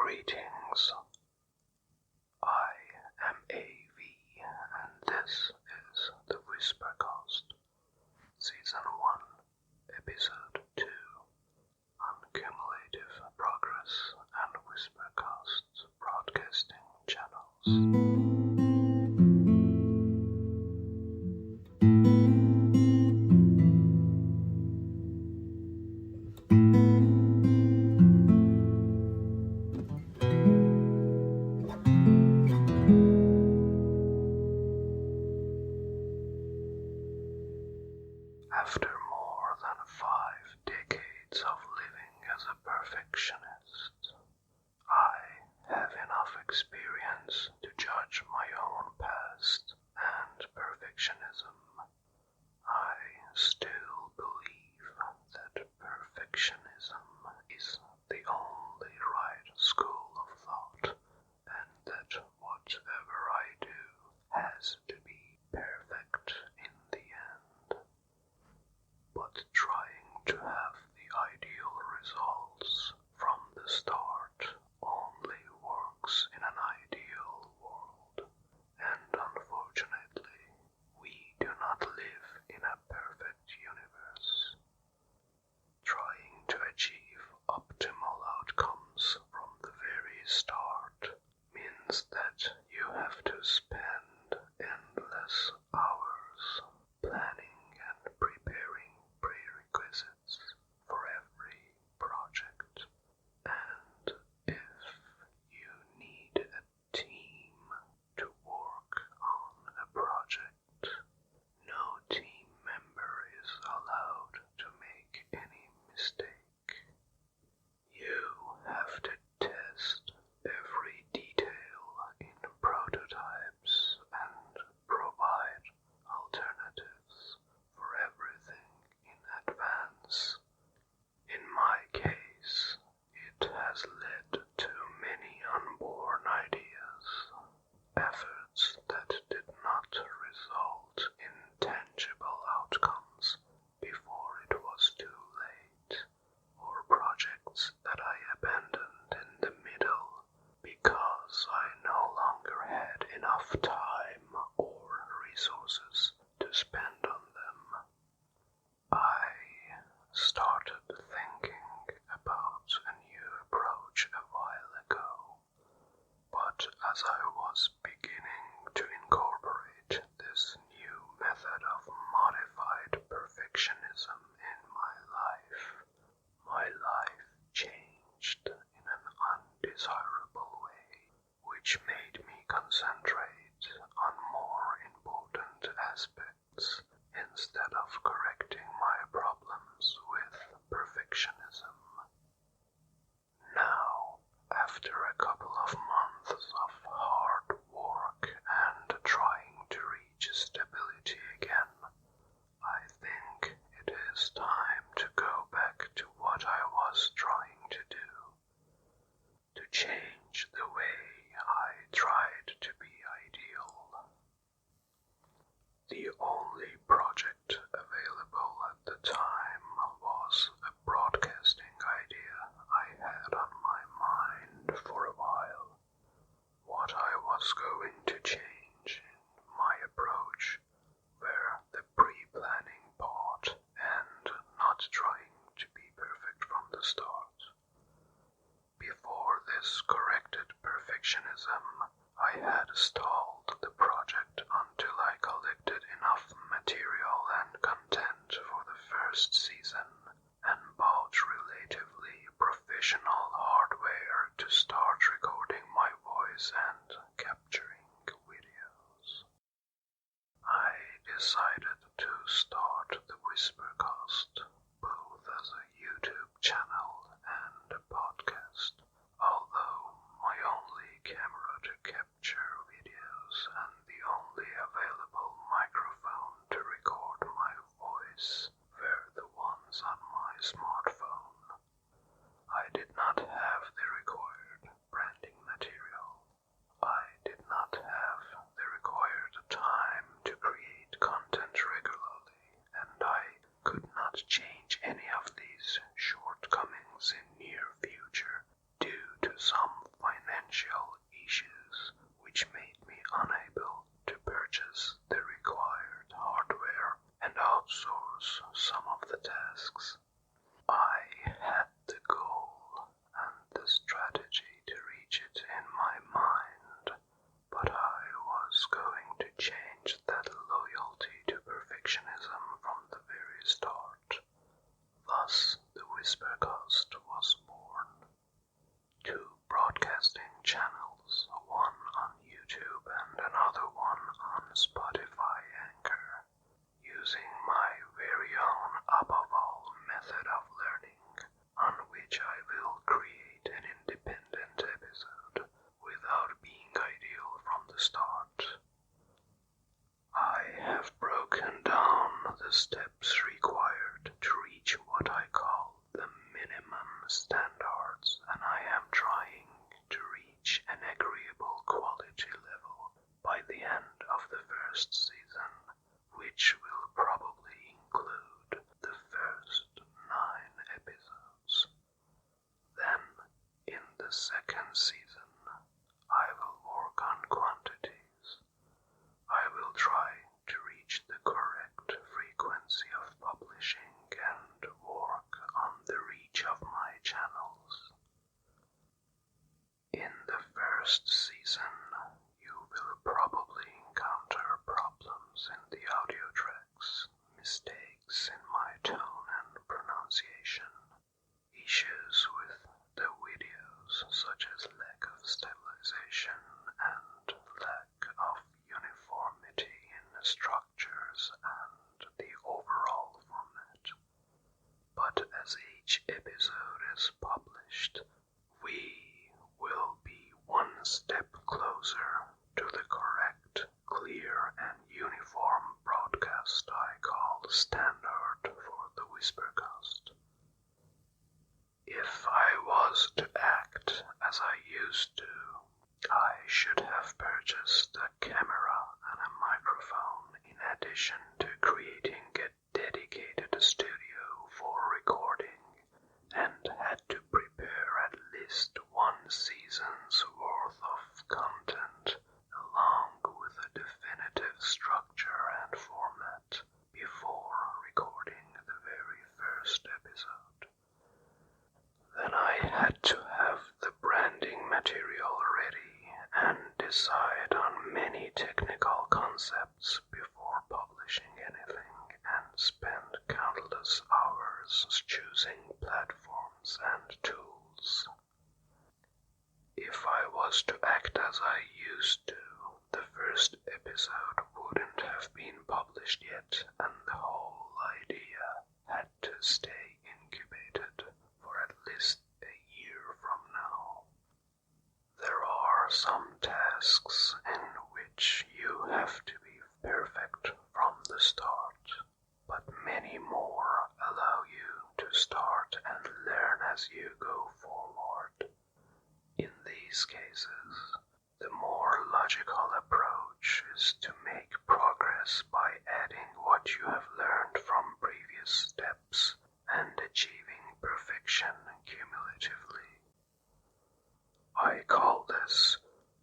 Greetings. I am AV, and this is the Whispercast, Season 1, Episode 2, on Cumulative Progress and Whispercast broadcasting channels. After more than 5 decades of living as a perfectionist, I have enough experience to judge my own past and perfectionism. I still believe that perfectionism is the only right school of thought, and that whatever I do has to be perfect in the end. But trying to have the ideal results from the start only works in an ideal world, and unfortunately, we do not live in a perfect universe. Trying to achieve optimal outcomes from the very start means that you have to spend endless hours planning and preparing prerequisites for every project. And if you need a team to work on a project, no team member is allowed to make any mistake. You have to test every detail in prototypes and provide alternatives for everything in advance. In my case, it has led to many unborn ideas, efforts that did not result in tangible outcomes before it was too late, or projects that I abandoned in the middle because I no longer had enough time or resources to spend on them. I started thinking about a new approach a while ago, but as I was beginning to incorporate this new method of modified perfectionism in my life changed in an undesirable way, which made me concentrate on more important aspects instead of correcting my problems with perfectionism. Now, after a couple of months of hard work and trying to reach stability again, I think it is time to go back to what I was trying to do, to change the way I tried to be ideal. The only project available at the time was a broadcasting idea I had on my mind for a while. What I was going to change in my approach were the pre-planning part and not trying to be perfect from the start. Before this corrected perfectionism, I had stalled the project until I collected enough material and content for the first season and bought relatively professional hardware to start recording my voice and capturing videos. I decided to start the Whispercast both as a YouTube channel and a podcast, although my only camera to capture videos and the only available microphone to record my voice were the ones I Spotify Anchor, using my very own above all method of learning, on which I will create an independent episode without being ideal from the start. I have broken down the steps required to reach what I call the minimum standards, and I am trying to reach an agreeable quality level by the end of the first season, which will probably include the first 9 episodes. Then, in the second season, I will work on quantities. I will try to reach the correct frequency of publishing and work on the reach of my channels. In the first season, you will probably encounter problems in the audio tracks, mistakes in my tone and pronunciation, issues with the videos such as lack of stabilization and lack of uniformity in the structures and the overall format. But as each episode is published, we will be one step closer to the correct, clear and uniform broadcast I call standard for the Whispercast. If I was to act as I used to, I should have purchased a camera and a microphone in addition to creating a dedicated studio for recording, and had to prepare at least 1 season's worth of content along with a definitive structure and format before recording the very first episode. Then I had to have the branding material ready and decide on many technical concepts before publishing anything, and spend countless hours choosing platforms and tools. If I was to act as I used to, the first episode wouldn't have been published yet, and the whole idea had to stay incubated for at least a year from now. There are some tasks in which you have to be perfect from the start, but many more allow you to start and learn as you go forward. In these cases, the more logical approach is to make progress by adding what you have learned from previous steps and achieving perfection cumulatively. I call this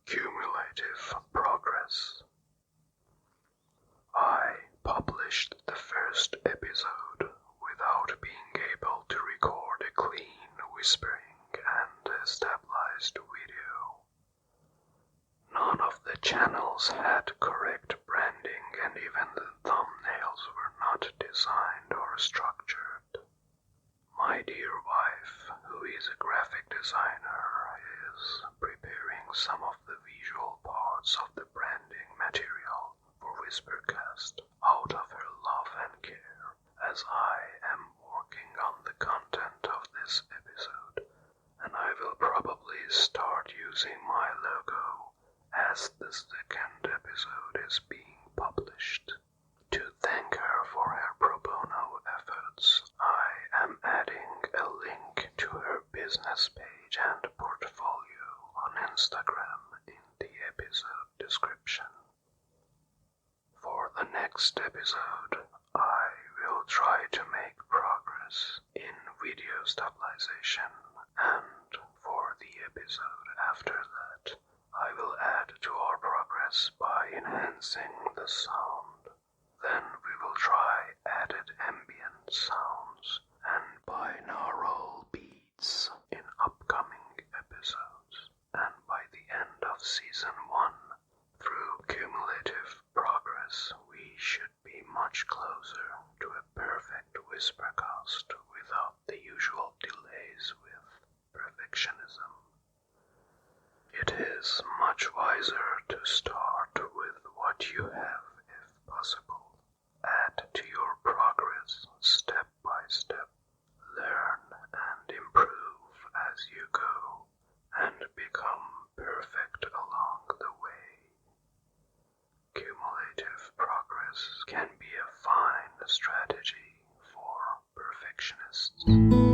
cumulative progress. I published the first episode without being able to record a clean whispering and stabilized video. None of the channels had correct branding, and even the thumbnails were not designed or structured. My dear wife, who is a graphic designer, is preparing some of the visual parts of the branding material for Whispercast out of her love and care, as I am working on the content of this episode, and I will probably start using my logo as the second episode is being published. To thank her for her pro bono efforts, I am adding a link to her business page and portfolio on Instagram in the episode description. For the next episode, I will try to make progress in video stabilization, and for the episode after that, I will add to our progress by enhancing the sound. Then we will try added ambient sounds and binaural beats in upcoming episodes. And by the end of season 1, through cumulative progress, we should be much closer to a perfect Whispercast without the usual delays with perfectionism. It is much wiser to start with what you have step. Learn and improve as you go, and become perfect along the way. Cumulative progress can be a fine strategy for perfectionists.